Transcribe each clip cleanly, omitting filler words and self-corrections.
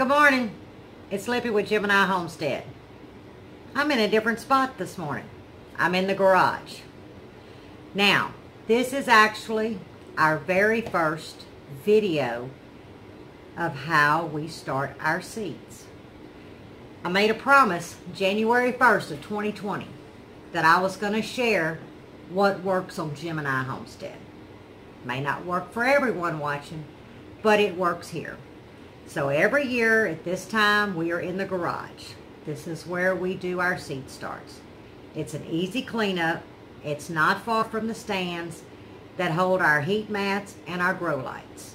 Good morning. It's Lippy with Gemini Homestead. I'm in a different spot this morning. I'm in the garage. Now, this is actually our very first video of how we start our seeds. I made a promise January 1st of 2020 that I was going to share what works on Gemini Homestead. May not work for everyone watching, but it works here. So every year at this time, we are in the garage. This is where we do our seed starts. It's an easy cleanup. It's not far from the stands that hold our heat mats and our grow lights.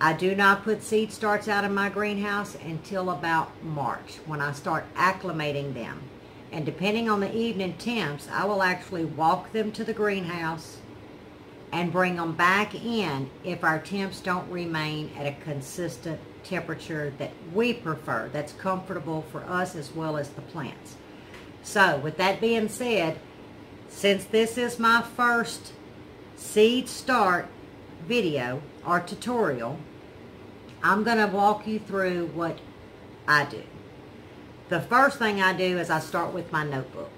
I do not put seed starts out in my greenhouse until about March when I start acclimating them. And depending on the evening temps, I will actually walk them to the greenhouse and bring them back in if our temps don't remain at a consistent temperature that we prefer, that's comfortable for us as well as the plants. So with that being said, since this is my first seed start video or tutorial, I'm going to walk you through what I do. The first thing I do is I start with my notebook.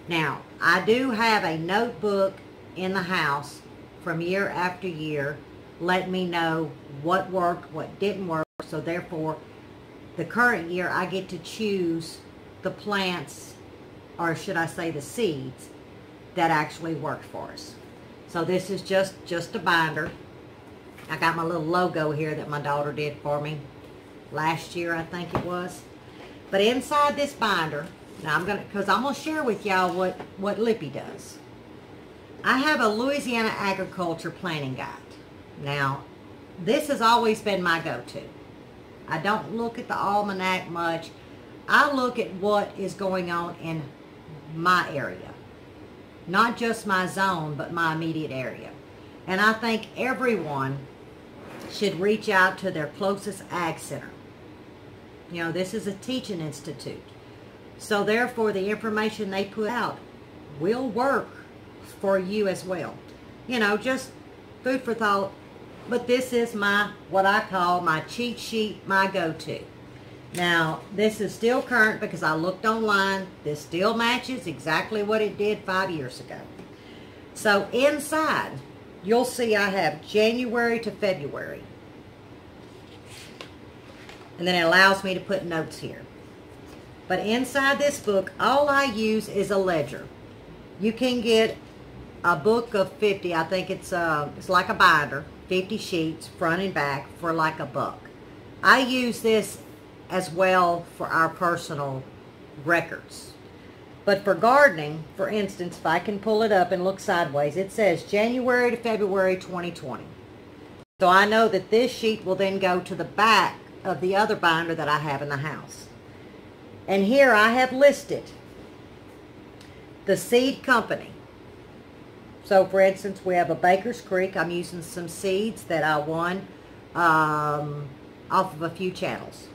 Now, I do have a notebook in the house from year after year, let me know what worked, what didn't work. So therefore, the current year I get to choose the plants, or should I say the seeds, that actually worked for us. So this is just a binder. I got my little logo here that my daughter did for me last year, I think it was. But inside this binder, now because I'm gonna share with y'all what Lippy does. I have a Louisiana Agriculture Planning Guide. Now, this has always been my go-to. I don't look at the almanac much. I look at what is going on in my area. Not just my zone, but my immediate area. And I think everyone should reach out to their closest ag center. You know, this is a teaching institute. So therefore, the information they put out will work for you as well. You know, just food for thought. But this is what I call my cheat sheet, my go-to. Now, this is still current because I looked online. This still matches exactly what it did 5 years ago. So inside, you'll see I have January to February. And then it allows me to put notes here. But inside this book, all I use is a ledger. You can get a book of 50, I think it's like a binder, 50 sheets, front and back, for like $1. I use this as well for our personal records. But for gardening, for instance, if I can pull it up and look sideways, it says January to February 2020. So I know that this sheet will then go to the back of the other binder that I have in the house. And here I have listed the seed company. So, for instance, we have a Baker's Creek. I'm using some seeds that I won off of a few channels.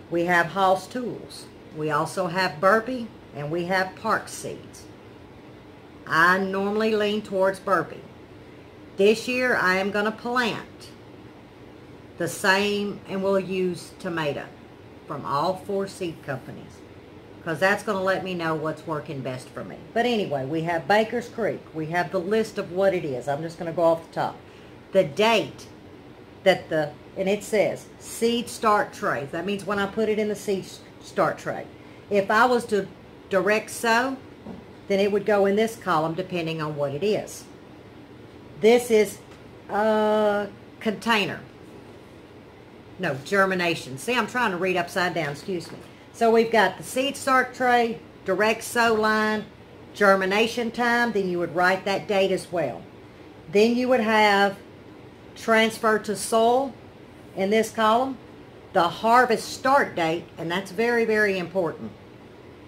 We have Hall's Tools. We also have Burpee, and we have Park Seeds. I normally lean towards Burpee. This year, I am going to plant the same, and we'll use tomato from all 4 seed companies, because that's going to let me know what's working best for me. But anyway, we have Baker's Creek. We have the list of what it is. I'm just going to go off the top. The date that and it says seed start tray. That means when I put it in the seed start tray. If I was to direct sow, then it would go in this column depending on what it is. This is a container. No, germination. See, I'm trying to read upside down, excuse me. So we've got the seed start tray, direct sow line, germination time, then you would write that date as well. Then you would have transfer to soil in this column, the harvest start date, and that's very, very important.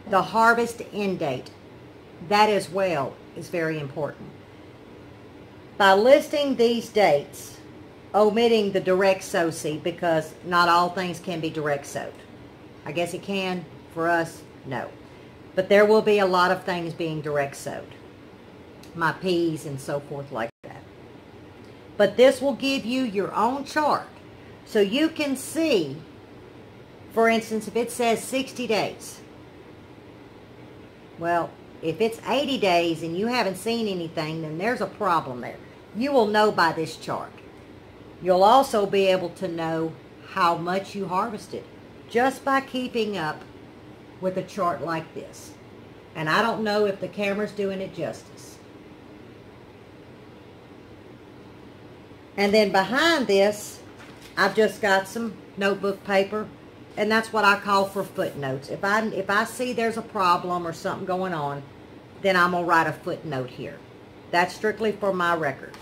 The harvest end date, that as well is very important. By listing these dates, omitting the direct sow seed, because not all things can be direct sowed. I guess it can. For us, no. But there will be a lot of things being direct sowed. My peas and so forth like that. But this will give you your own chart. So you can see For instance, if it says 60 days, well, if it's 80 days and you haven't seen anything, then there's a problem there. You will know by this chart. You'll also be able to know how much you harvested just by keeping up with a chart like this. And I don't know if the camera's doing it justice. And then behind this, I've just got some notebook paper, and that's what I call for footnotes. If I see there's a problem or something going on, then I'm going to write a footnote here. That's strictly for my record.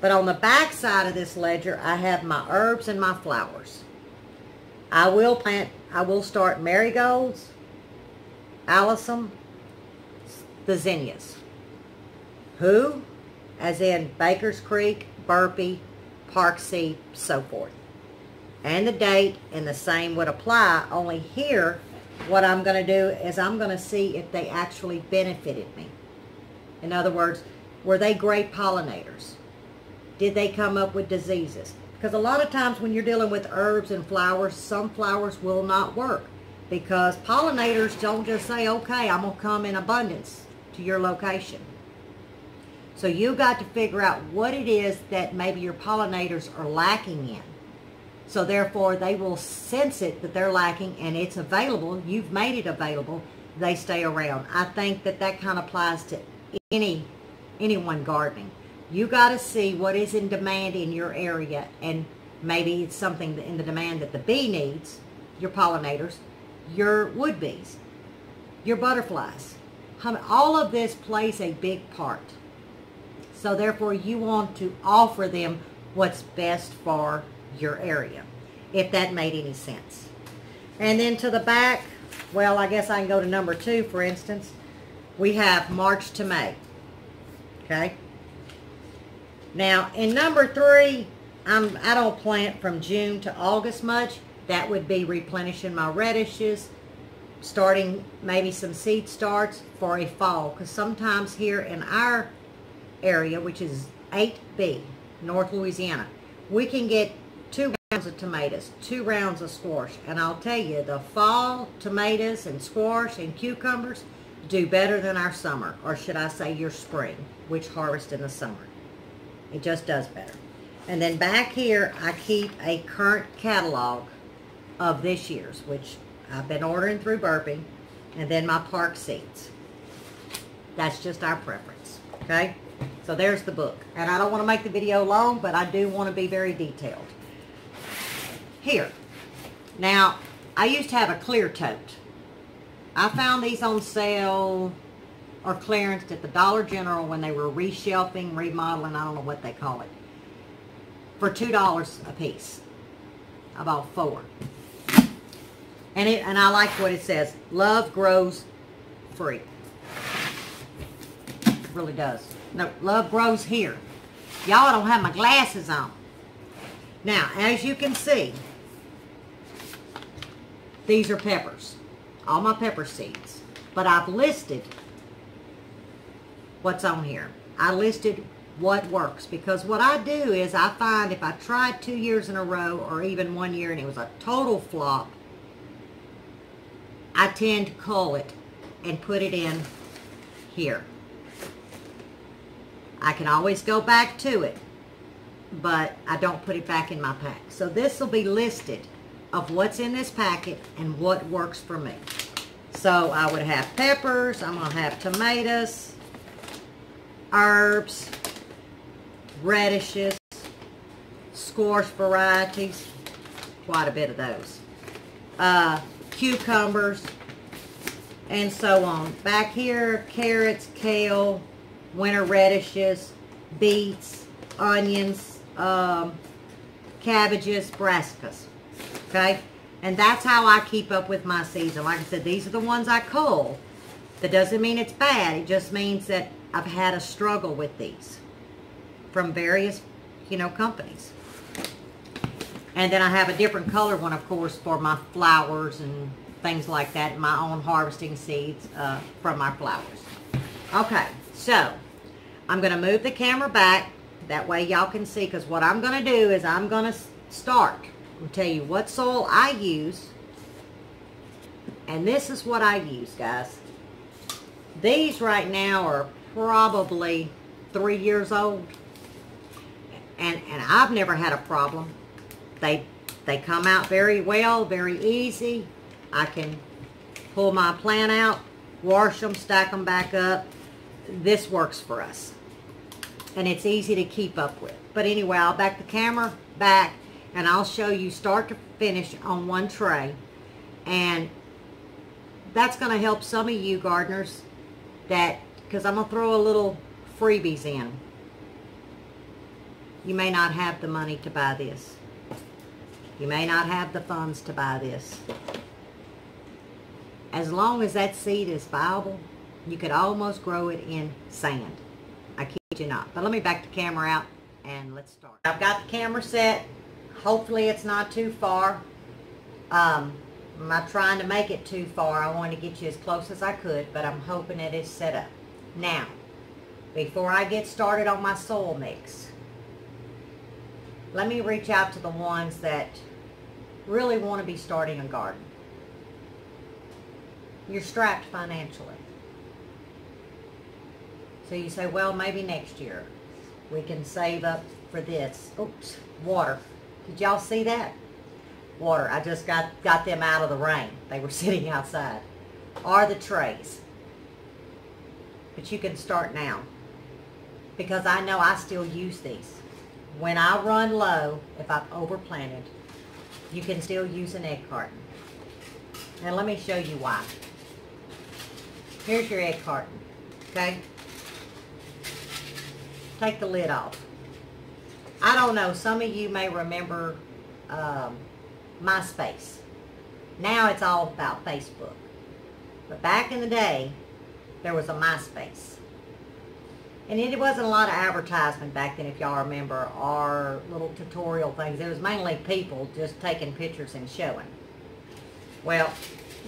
But on the back side of this ledger, I have my herbs and my flowers. I will start marigolds, alyssum, the zinnias. Who? As in Baker's Creek, Burpee, Park Seed, so forth. And the date, and the same would apply, only here, what I'm going to do is I'm going to see if they actually benefited me. In other words, were they great pollinators? Did they come up with diseases? Because a lot of times when you're dealing with herbs and flowers, some flowers will not work. Because pollinators don't just say, okay, I'm going to come in abundance to your location. So you got to figure out what it is that maybe your pollinators are lacking in. So therefore, they will sense it that they're lacking, and it's available. You've made it available. They stay around. I think that kind of applies to anyone gardening. You got to see what is in demand in your area, and maybe it's something in the demand that the bee needs, your pollinators, your wood bees, your butterflies. All of this plays a big part. So therefore, you want to offer them what's best for your area, if that made any sense. And then to the back, well, I guess I can go to number 2, for instance. We have March to May. Okay. Now, in number 3, I don't plant from June to August much. That would be replenishing my radishes, starting maybe some seed starts for a fall. Because sometimes here in our area, which is 8B, North Louisiana, we can get 2 rounds of tomatoes, 2 rounds of squash. And I'll tell you, the fall tomatoes and squash and cucumbers do better than our summer, or should I say your spring, which harvest in the summer. It just does better. And then back here, I keep a current catalog of this year's, which I've been ordering through Burpee, and then my park seeds. That's just our preference, okay? So there's the book. And I don't want to make the video long, but I do want to be very detailed. Here. Now, I used to have a clear tote. I found these on sale or clearance at the Dollar General when they were reshelving, remodeling, I don't know what they call it, for $2 a piece. I bought 4. And I like what it says. Love grows free. It really does. No, love grows here. Y'all don't have my glasses on. Now, as you can see, these are peppers. All my pepper seeds. But I've listed what's on here. I listed what works, because what I do is I find if I tried 2 years in a row or even 1 year and it was a total flop, I tend to cull it and put it in here. I can always go back to it, but I don't put it back in my pack. So this will be listed of what's in this packet and what works for me. So I would have peppers, I'm going to have tomatoes, herbs, radishes, squash varieties, quite a bit of those, cucumbers, and so on. Back here, carrots, kale, winter radishes, beets, onions, cabbages, brassicas, okay? And that's how I keep up with my seeds. And like I said, these are the ones I cull. That doesn't mean it's bad. It just means that I've had a struggle with these from various, companies. And then I have a different color one, of course, for my flowers and things like that, my own harvesting seeds from my flowers. Okay, so I'm going to move the camera back. That way y'all can see, because what I'm going to do is I'm going to start and tell you what soil I use And this is what I use, guys. These right now are probably 3 years old. And I've never had a problem. They come out very well, very easy. I can pull my plant out, wash them, stack them back up. This works for us. And it's easy to keep up with. But anyway, I'll back the camera back and I'll show you start to finish on one tray. And that's going to help some of you gardeners because I'm going to throw a little freebies in. You may not have the money to buy this. You may not have the funds to buy this. As long as that seed is viable, you could almost grow it in sand. I kid you not. But let me back the camera out and let's start. I've got the camera set. Hopefully it's not too far. I'm not trying to make it too far. I wanted to get you as close as I could, but I'm hoping it is set up. Now, before I get started on my soil mix, let me reach out to the ones that really want to be starting a garden. You're strapped financially. So you say, well, maybe next year we can save up for this. Oops, water. Did y'all see that? Water. I just got them out of the rain. They were sitting outside. Or the trays. But you can start now. Because I know I still use these. When I run low, if I've overplanted, you can still use an egg carton. And let me show you why. Here's your egg carton. Okay? Take the lid off. I don't know, some of you may remember MySpace. Now it's all about Facebook. But back in the day, there was a MySpace. And it wasn't a lot of advertisement back then, if y'all remember, or little tutorial things. It was mainly people just taking pictures and showing. Well,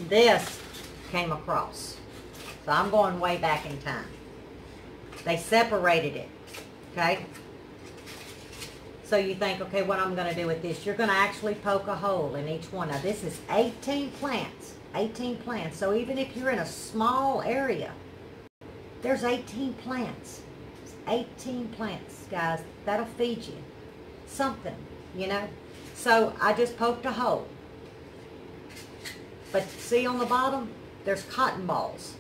this came across. So I'm going way back in time. They separated it, okay? So you think, okay, what I'm going to do with this? You're going to actually poke a hole in each one. Now, this is 18 plants. 18 plants. So even if you're in a small area, there's 18 plants. 18 plants, guys. That'll feed you something, you know. So I just poked a hole. But see on the bottom, there's cotton balls.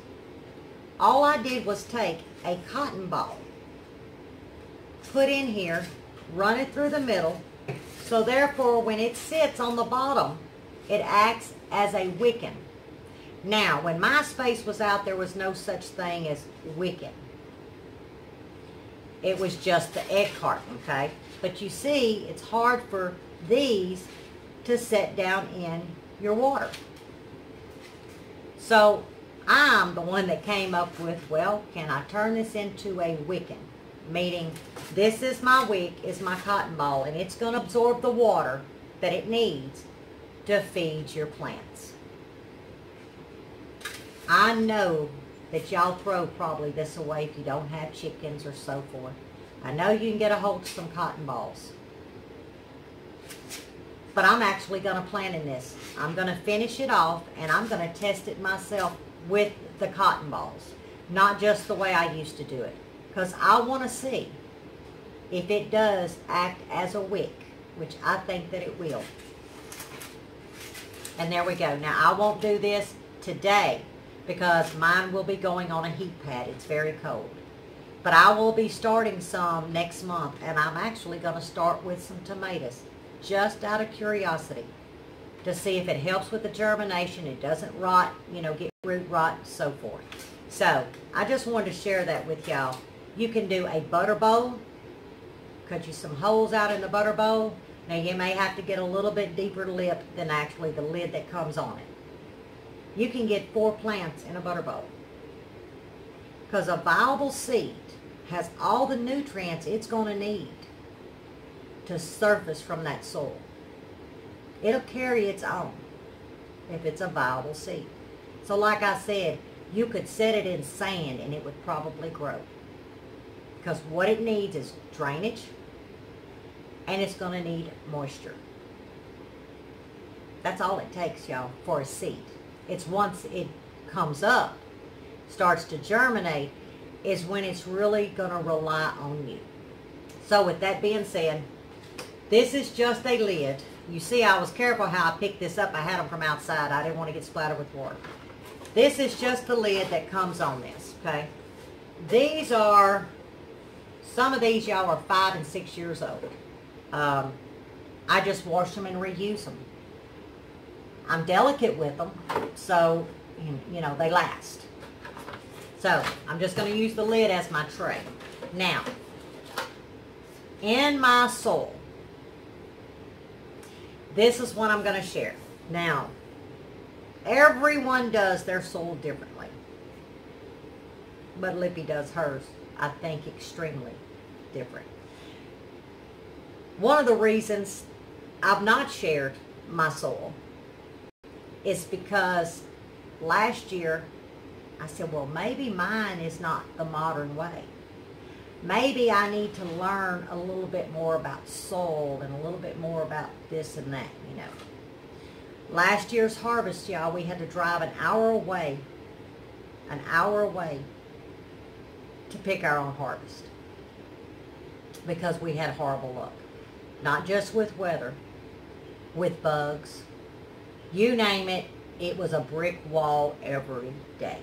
All I did was take a cotton ball, put in here, run it through the middle. So therefore, when it sits on the bottom, it acts as a wicken. Now, when MySpace was out, there was no such thing as wicken. It was just the egg carton, okay? But you see, it's hard for these to set down in your water. So I'm the one that came up with, well, can I turn this into a wicken? Meaning, this is my wick, is my cotton ball, and it's going to absorb the water that it needs to feed your plants. I know that y'all throw probably this away if you don't have chickens or so forth. I know you can get a hold of some cotton balls. But I'm actually going to plant in this. I'm going to finish it off, and I'm going to test it myself with the cotton balls. Not just the way I used to do it. Because I want to see if it does act as a wick, which I think that it will. And there we go. Now, I won't do this today because mine will be going on a heat pad. It's very cold. But I will be starting some next month, and I'm actually going to start with some tomatoes, just out of curiosity, to see if it helps with the germination, it doesn't rot, you know, get root rot, and so forth. So, I just wanted to share that with y'all. You can do a butter bowl, cut you some holes out in the butter bowl. Now, you may have to get a little bit deeper lip than actually the lid that comes on it. You can get 4 plants in a butter bowl. Because a viable seed has all the nutrients it's going to need to surface from that soil. It'll carry its own if it's a viable seed. So like I said, you could set it in sand and it would probably grow. Because what it needs is drainage, and it's going to need moisture. That's all it takes, y'all, for a seed. It's once it comes up, starts to germinate, is when it's really going to rely on you. So with that being said, this is just a lid. You see, I was careful how I picked this up. I had them from outside. I didn't want to get splattered with water. This is just the lid that comes on this, okay? These are, some of these y'all are 5 and 6 years old. I just wash them and reuse them. I'm delicate with them, so, you know, they last. So, I'm just going to use the lid as my tray. Now, in my soil, this is what I'm going to share. Now, everyone does their soil differently. But Lippy does hers, I think, extremely different. One of the reasons I've not shared my soil is because last year I said, well, maybe mine is not the modern way. Maybe I need to learn a little bit more about soil and a little bit more about this and that, you know. Last year's harvest, y'all, we had to drive an hour away to pick our own harvest because we had horrible luck. Not just with weather, with bugs, you name it, it was a brick wall every day.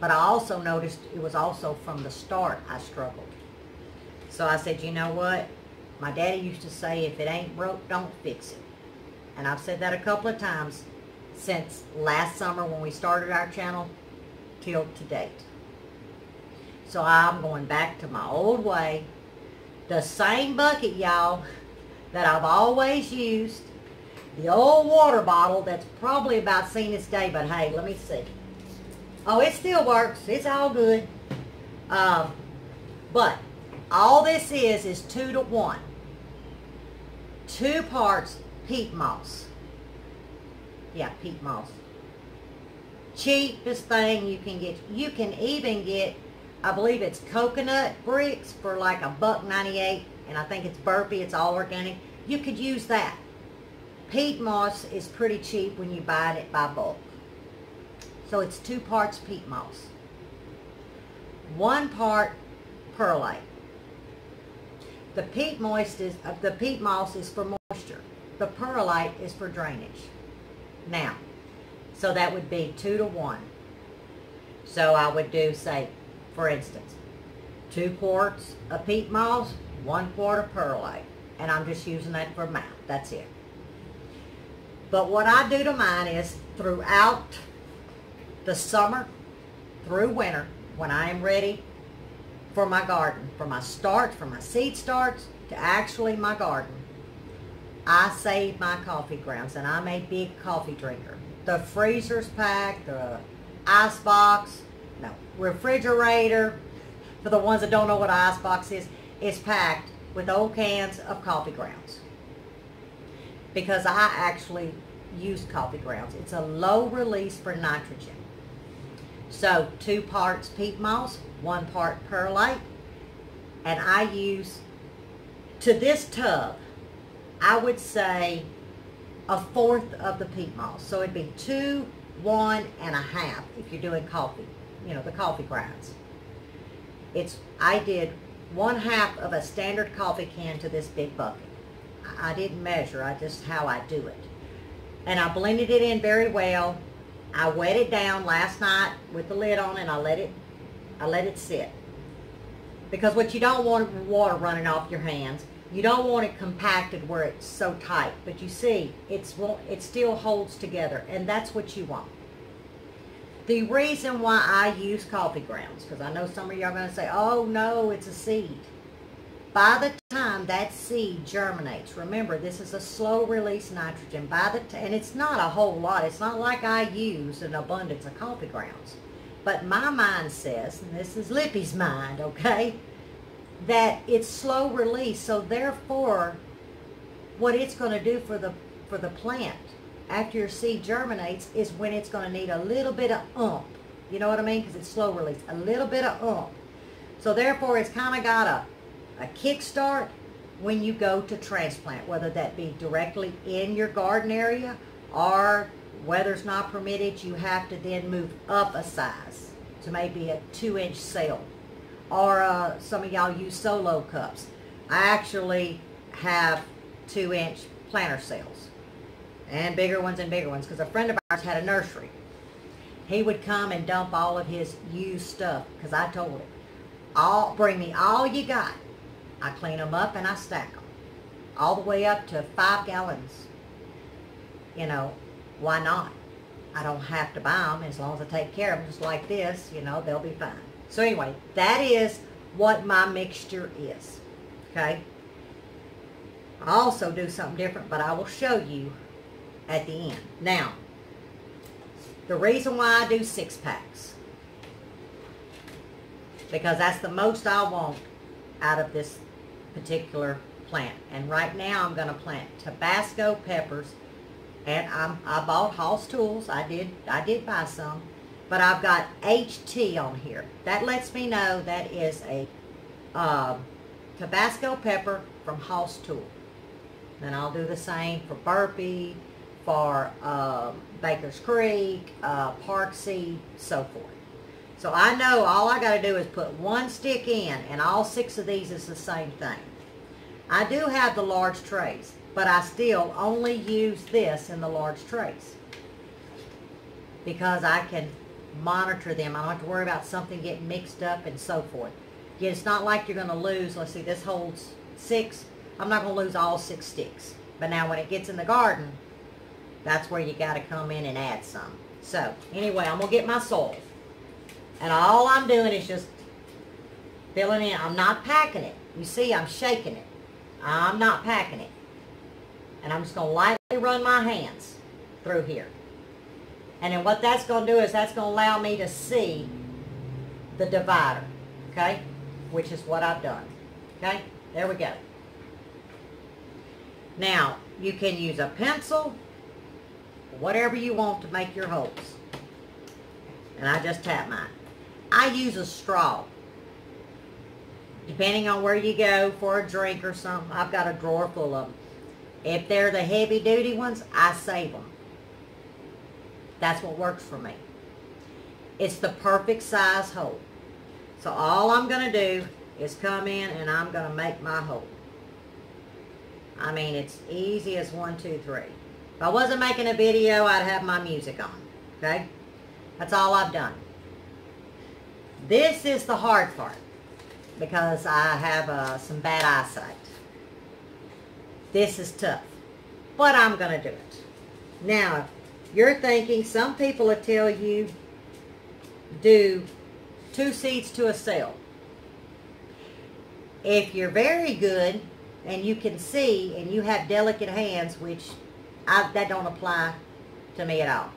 But I also noticed it was also from the start I struggled. So I said, you know what? My daddy used to say, if it ain't broke, don't fix it. And I've said that a couple of times since last summer when we started our channel till to date. So I'm going back to my old way. The same bucket, y'all, that I've always used. The old water bottle that's probably about seen its day, but hey, let me see. Oh, it still works. It's all good. But all this is 2 to 1. 2 parts peat moss. Yeah, peat moss. Cheapest thing you can get. You can even get, I believe it's coconut bricks for like $1.98, and I think it's Burpee. It's all organic. You could use that. Peat moss is pretty cheap when you buy it by bulk. So it's 2 parts peat moss. 1 part perlite. The peat moss is for moisture. The perlite is for drainage. Now, so that would be 2 to 1. So I would do, say, for instance, 2 quarts of peat moss, 1 quart of perlite. And I'm just using that for math. That's it. But what I do to mine is throughout the summer through winter, when I am ready for my garden, from my starts, from my seed starts to actually my garden, I save my coffee grounds, and I'm a big coffee drinker. The freezer's packed, the ice box, no, refrigerator, for the ones that don't know what an ice box is packed with old cans of coffee grounds. Because I actually use coffee grounds. It's a low release for nitrogen. So 2 parts peat moss, 1 part perlite, and I use, to this tub, I would say 1/4 of the peat moss. So it'd be 2, 1 1/2 if you're doing coffee, you know, the coffee grinds. I did 1/2 of a standard coffee can to this big bucket. I didn't measure, just how I do it. And I blended it in very well. I wet it down last night with the lid on, and I let it sit. Because what you don't want is water running off your hands. You don't want it compacted where it's so tight. But you see, it still holds together, and that's what you want. The reason why I use coffee grounds, because I know some of y'all are going to say, oh no, it's a seed. By the time that seed germinates, remember this is a slow release nitrogen, and it's not a whole lot. It's not like I use an abundance of coffee grounds. But my mind says, and this is Lippy's mind, okay, that it's slow release. So therefore, what it's going to do for the plant after your seed germinates is when it's going to need a little bit of oomph. You know what I mean? Because it's slow release. A little bit of oomph. So therefore, it's kind of got a kickstart when you go to transplant, whether that be directly in your garden area or weather's not permitted, you have to then move up a size to maybe a 2-inch cell. Or some of y'all use solo cups. I actually have 2-inch planter cells. And bigger ones because a friend of ours had a nursery. He would come and dump all of his used stuff because I told him, bring me all you got. I clean them up and I stack them. All the way up to 5 gallons. You know, why not? I don't have to buy them as long as I take care of them just like this, you know, they'll be fine. So anyway, that is what my mixture is, okay? I also do something different, but I will show you at the end. Now, the reason why I do 6-packs, because that's the most I want out of this particular plant. And right now I'm going to plant Tabasco peppers, and I bought Hoss tools. I did buy some, but I've got HT on here. That lets me know that is a Tabasco pepper from Hoss tool. Then I'll do the same for Burpee, for Baker's Creek, Park Seed, so forth. So I know all I got to do is put 1 stick in, and all 6 of these is the same thing. I do have the large trays, but I still only use this in the large trays because I can monitor them. I don't have to worry about something getting mixed up and so forth. Yeah, it's not like you're going to lose, let's see, this holds 6. I'm not going to lose all 6 sticks. But now when it gets in the garden, that's where you got to come in and add some. So anyway, I'm going to get my soil. And all I'm doing is just filling in. I'm not packing it. You see, I'm shaking it. I'm not packing it. And I'm just going to lightly run my hands through here. And then what that's going to do is that's going to allow me to see the divider. Okay? Which is what I've done. Okay? There we go. Now, you can use a pencil, whatever you want to make your holes. And I just tap mine. I use a straw. Depending on where you go for a drink or something, I've got a drawer full of them. If they're the heavy duty ones, I save them. That's what works for me. It's the perfect size hole. So all I'm going to do is come in and I'm going to make my hole. I mean, it's easy as 1, 2, 3. If I wasn't making a video, I'd have my music on. Okay? That's all I've done. This is the hard part because I have some bad eyesight. This is tough, but I'm going to do it. Now, you're thinking, some people will tell you do 2 seeds to a cell. If you're very good and you can see and you have delicate hands, which that don't apply to me at all.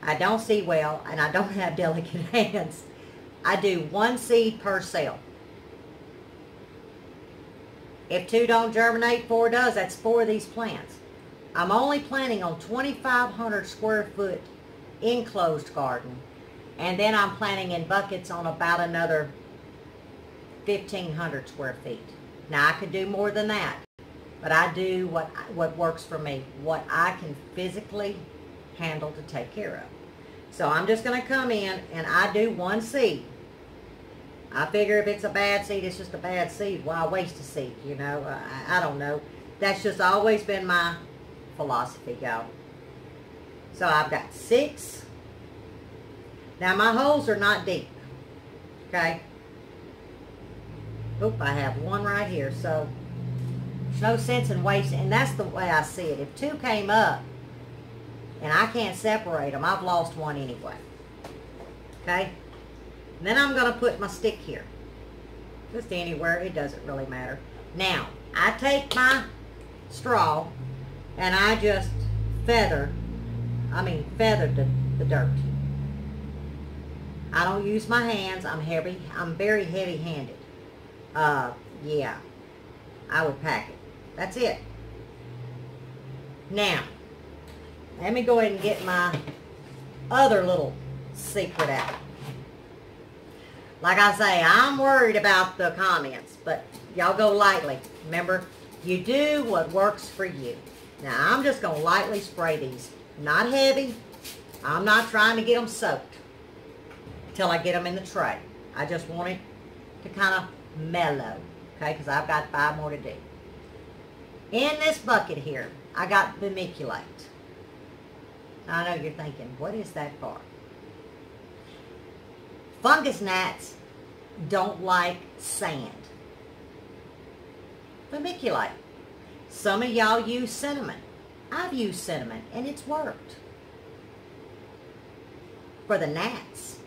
I don't see well and I don't have delicate hands. I do 1 seed per cell. If 2 don't germinate, 4 does. That's 4 of these plants. I'm only planting on 2,500 square foot enclosed garden. And then I'm planting in buckets on about another 1,500 square feet. Now I could do more than that. But I do what works for me. What I can physically handle to take care of. So I'm just going to come in and I do 1 seed. I figure if it's a bad seed, it's just a bad seed. Why waste a seed, you know? I don't know. That's just always been my philosophy, y'all. So I've got 6. Now my holes are not deep. Okay? Oop, I have 1 right here. So there's no sense in wasting. And that's the way I see it. If 2 came up and I can't separate them, I've lost 1 anyway. Okay? And then I'm going to put my stick here. Just anywhere. It doesn't really matter. Now, I take my straw and I just feather the dirt. I don't use my hands. I'm very heavy-handed. Yeah. I would pack it. That's it. Now, let me go ahead and get my other little secret out. Like I say, I'm worried about the comments, but y'all go lightly. Remember, you do what works for you. Now, I'm just going to lightly spray these Not heavy. I'm not trying to get them soaked till I get them in the tray. I just want it to kind of mellow, okay, because I've got 5 more to do. In this bucket here, I got vermiculite. I know you're thinking, what is that for? Fungus gnats don't like sand. Vermiculite. Some of y'all use cinnamon. I've used cinnamon, and it's worked for the gnats.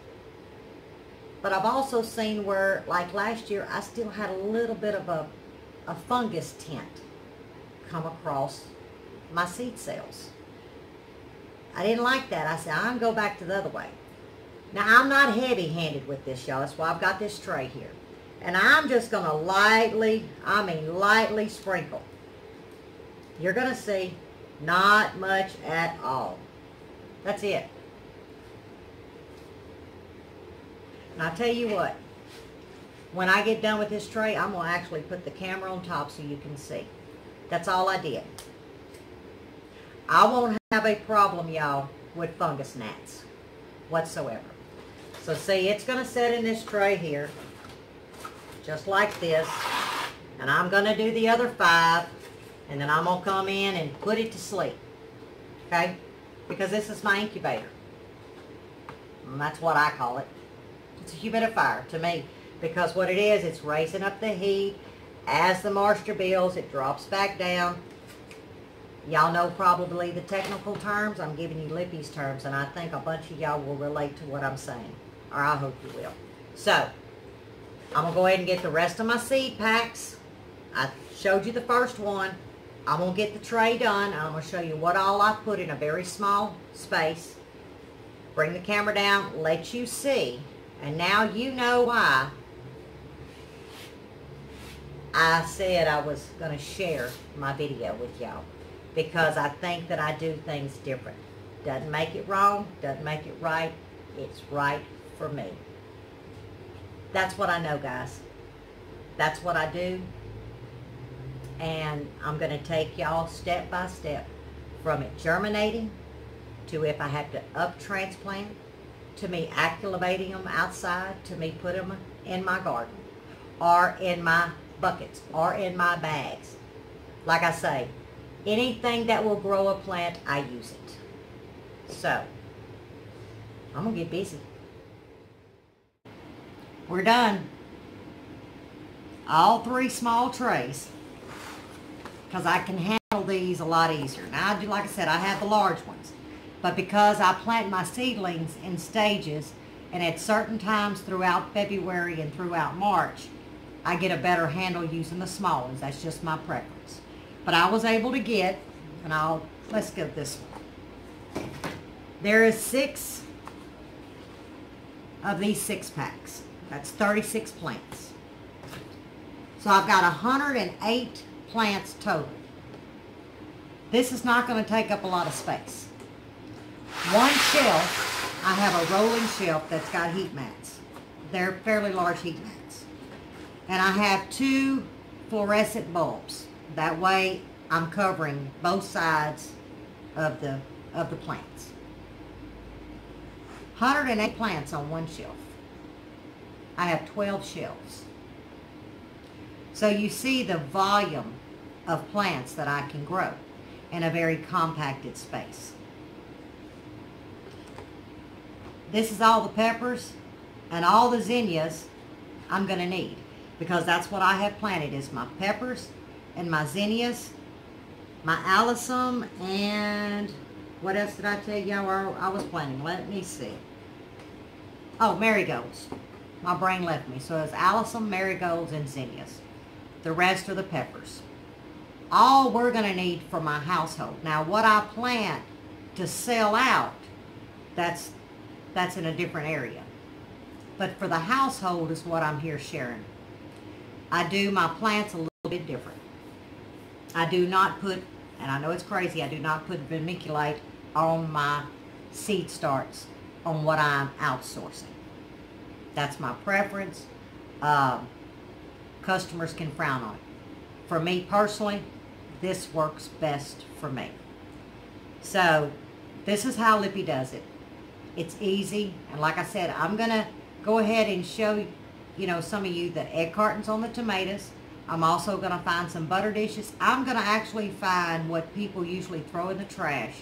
But I've also seen where, like last year, I still had a little bit of a fungus tint come across my seed cells. I didn't like that. I said, I'm going to go back to the other way. Now, I'm not heavy-handed with this, y'all. That's why I've got this tray here. And I'm just going to lightly, I mean lightly sprinkle. You're going to see not much at all. That's it. And I'll tell you what, when I get done with this tray, I'm going to actually put the camera on top so you can see. That's all I did. I won't have a problem, y'all, with fungus gnats whatsoever. So see, it's going to sit in this tray here, just like this. And I'm going to do the other 5, and then I'm going to come in and put it to sleep. Okay? Because this is my incubator. And that's what I call it. It's a humidifier to me, because what it is, it's raising up the heat. As the moisture builds, it drops back down. Y'all know probably the technical terms. I'm giving you Lippy's terms, and I think a bunch of y'all will relate to what I'm saying, or I hope you will. So, I'm going to go ahead and get the rest of my seed packs. I showed you the first one. I'm going to get the tray done, and I'm going to show you what all I put in a very small space. Bring the camera down, let you see. And now you know why I said I was going to share my video with y'all. Because I think that I do things different. Doesn't make it wrong, doesn't make it right. It's right for me. That's what I know, guys. That's what I do. And I'm going to take y'all step by step from it germinating to if I have to up-transplant, to me acclimating them outside, to me put them in my garden or in my buckets or in my bags. Like I say, anything that will grow a plant, I use it. So, I'm going to get busy. We're done. All 3 small trays, because I can handle these a lot easier. Now, I do, like I said, I have the large ones. But because I plant my seedlings in stages, and at certain times throughout February and throughout March, I get a better handle using the small ones. That's just my preference. But I was able to get, and let's go this one. There is 6 of these 6-packs. That's 36 plants. So I've got 108 plants total. This is not going to take up a lot of space. One shelf, I have a rolling shelf that's got heat mats. They're fairly large heat mats. And I have 2 fluorescent bulbs. That way I'm covering both sides of the plants. 108 plants on one shelf. I have 12 shelves. So you see the volume of plants that I can grow in a very compacted space. This is all the peppers and all the zinnias I'm going to need, because that's what I have planted is my peppers and my zinnias, my alyssum, and what else did I tell y'all I was planting? Let me see. Oh, marigolds. My brain left me. So it's alyssum, marigolds, and zinnias. The rest are the peppers. All we're going to need for my household. Now, what I plant to sell out, that's in a different area. But for the household is what I'm here sharing. I do my plants a little bit different. I do not put, and I know it's crazy, I do not put vermiculite on my seed starts on what I'm outsourcing. That's my preference. Customers can frown on it. For me personally, this works best for me. So This is how Lippy does it. It's easy, and like I said, I'm going to go ahead and show some of you the egg cartons on the tomatoes. I'm also going to find some butter dishes. I'm going to actually find what people usually throw in the trash.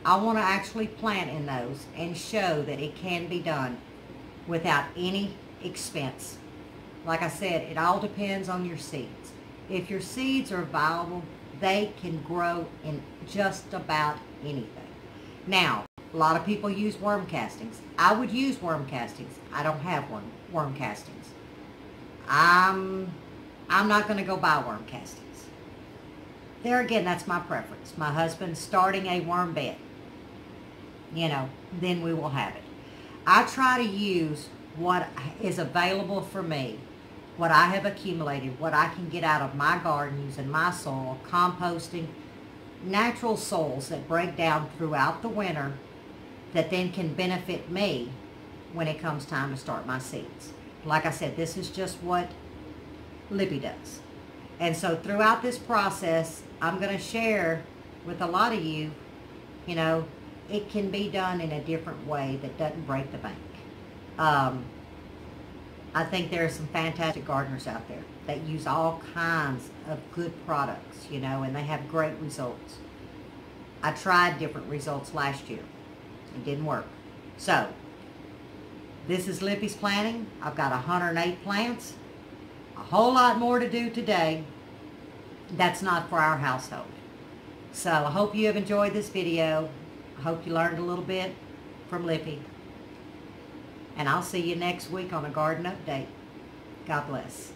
I want to actually plant in those and show that it can be done without any expense. Like I said, it all depends on your seeds. If your seeds are viable, they can grow in just about anything. Now, a lot of people use worm castings. I would use worm castings. I don't have worm castings. I'm not going to go buy worm castings. There again, that's my preference. My husband's starting a worm bed. Then we will have it. I try to use what is available for me, what I have accumulated, what I can get out of my garden using my soil, composting, natural soils that break down throughout the winter that then can benefit me when it comes time to start my seeds. Like I said, this is just what Lippy does. And so throughout this process, I'm going to share with a lot of you, it can be done in a different way that doesn't break the bank. I think there are some fantastic gardeners out there that use all kinds of good products, and they have great results. I tried different results last year. It didn't work. So, this is Lippy's planting. I've got 108 plants. A whole lot more to do today. That's not for our household. So, I hope you have enjoyed this video. I hope you learned a little bit from Lippy. And I'll see you next week on a garden update. God bless.